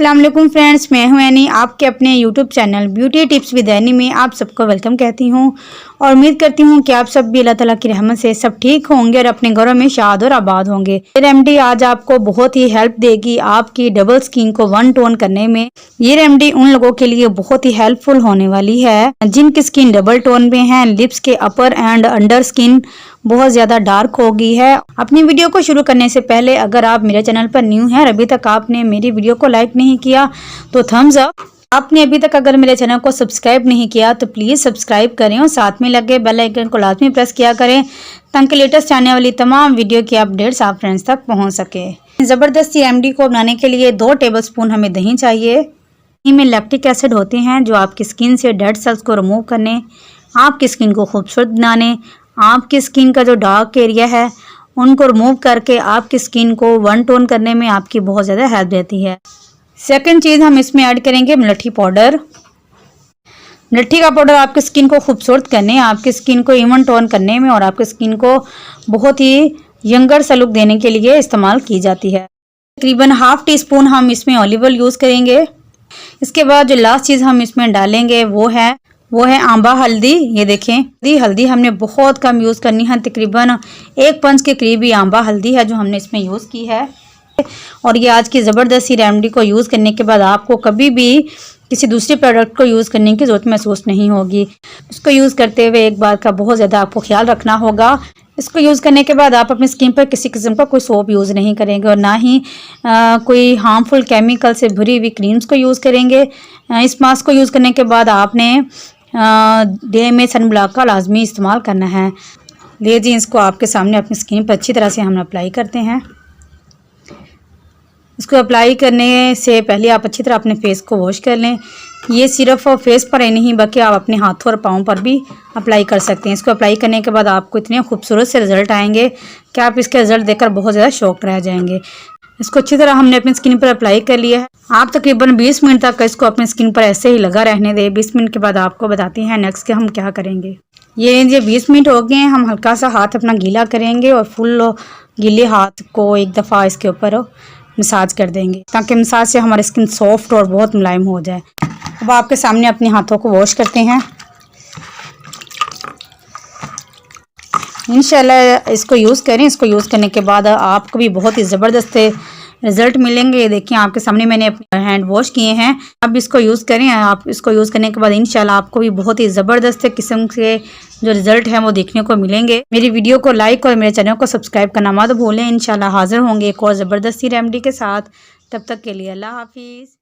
अस्सलाम वालेकुम फ्रेंड्स, मैं हूं एनी। आपके अपने YouTube channel beauty tips with any में आप सबको वेलकम कहती हूं और उम्मीद करती हूं कि आप सब भी अल्लाह ताला की रहमत से सब ठीक होंगे और अपने घरों में शाद और आबाद होंगे। ये रेमेडी आज आपको बहुत ही हेल्प देगी आपकी डबल स्किन को वन टोन करने में। ये रेमेडी उन लोगों के लिए बहुत ही हेल्पफुल होने वाली है जिनकी स्किन डबल टोन में है, लिप्स के अपर एंड अंडर स्किन बहुत ज़्यादा डार्क हो गई है। अपनी वीडियो को शुरू करने से पहले अगर आप मेरे चैनल पर न्यू हैं और अभी तक आपने मेरी वीडियो को लाइक नहीं किया तो थम्स अप। आपने अभी तक अगर मेरे चैनल को सब्सक्राइब नहीं किया तो प्लीज़ सब्सक्राइब करें और साथ में लगे बेल आइकन को लाजमी प्रेस किया करें ताकि लेटेस्ट आने वाली तमाम वीडियो की अपडेट्स आप फ्रेंड्स तक पहुँच सके। ज़बरदस्ती रेमेडी को बनाने के लिए 2 टेबलस्पून हमें दही चाहिए। दही में लैक्टिक एसिड होते हैं जो आपकी स्किन से डेड सेल्स को रिमूव करने, आपकी स्किन को खूबसूरत बनाने, आपकी स्किन का जो डार्क एरिया है उनको रिमूव करके आपकी स्किन को वन टोन करने में आपकी बहुत ज़्यादा हेल्प देती है। सेकंड चीज़ हम इसमें ऐड करेंगे मलट्ठी पाउडर। मलट्ठी का पाउडर आपकी स्किन को खूबसूरत करने, आपकी स्किन को इवन टोन करने में और आपकी स्किन को बहुत ही यंगर सा लुक देने के लिए इस्तेमाल की जाती है। तकरीबन ½ टीस्पून हम इसमें ऑलिव ऑयल यूज़ करेंगे। इसके बाद जो लास्ट चीज़ हम इसमें डालेंगे वो है आंबा हल्दी। ये देखें, हल्दी हमने बहुत कम यूज़ करनी है, तकरीबन 1 पंच के करीब ही आंबा हल्दी है जो हमने इसमें यूज़ की है। और ये आज की ज़बरदस्ती रेमेडी को यूज़ करने के बाद आपको कभी भी किसी दूसरे प्रोडक्ट को यूज़ करने की ज़रूरत महसूस नहीं होगी। इसको यूज़ करते हुए एक बात का बहुत ज़्यादा आपको ख्याल रखना होगा, इसको यूज़ करने के बाद आप अपनी स्किन पर किसी किस्म का कोई सोप यूज़ नहीं करेंगे और ना ही कोई हार्मफुल केमिकल से भरी हुई क्रीम्स को यूज़ करेंगे। इस मास्क को यूज़ करने के बाद आपने डे में सन ब्लॉक का लाजमी इस्तेमाल करना है। ले जी, इसको आपके सामने अपनी स्किन पर अच्छी तरह से हम अप्लाई करते हैं। इसको अप्लाई करने से पहले आप अच्छी तरह अपने फेस को वॉश कर लें। ये सिर्फ फेस पर ही नहीं बल्कि आप अपने हाथों और पाँव पर भी अप्लाई कर सकते हैं। इसको अप्लाई करने के बाद आपको इतने खूबसूरत से रिज़ल्ट आएंगे कि आप इसके रिज़ल्ट देखकर बहुत ज़्यादा शॉक्ड रह जाएंगे। इसको अच्छी तरह हमने अपनी स्किन पर अप्लाई कर लिया है। आप तकरीबन 20 मिनट तक इसको अपनी स्किन पर ऐसे ही लगा रहने दें। 20 मिनट के बाद आपको बताते हैं नेक्स्ट के हम क्या करेंगे। ये 20 मिनट हो गए हैं। हम हल्का सा हाथ अपना गीला करेंगे और फुल गीले हाथ को एक दफ़ा इसके ऊपर मसाज कर देंगे ताकि मसाज से हमारी स्किन सॉफ्ट और बहुत मुलायम हो जाए। अब आपके सामने अपने हाथों को वॉश करते हैं। इंशाल्लाह इसको यूज़ करें। इसको यूज़ करने के बाद आपको भी बहुत ही ज़बरदस्त रिज़ल्ट मिलेंगे। ये देखिए आपके सामने मैंने अपने हैंड वॉश किए हैं। अब इसको यूज़ करें। आप इसको यूज़ करने के बाद इंशाल्लाह आपको भी बहुत ही ज़बरदस्त किस्म के जो रिज़ल्ट हैं वो देखने को मिलेंगे। मेरी वीडियो को लाइक और मेरे चैनल को सब्सक्राइब करना मत भूलें। इंशाल्लाह हाजिर होंगे एक और ज़बरदस्ती रेमेडी के साथ। तब तक के लिए अल्लाह हाफिज़।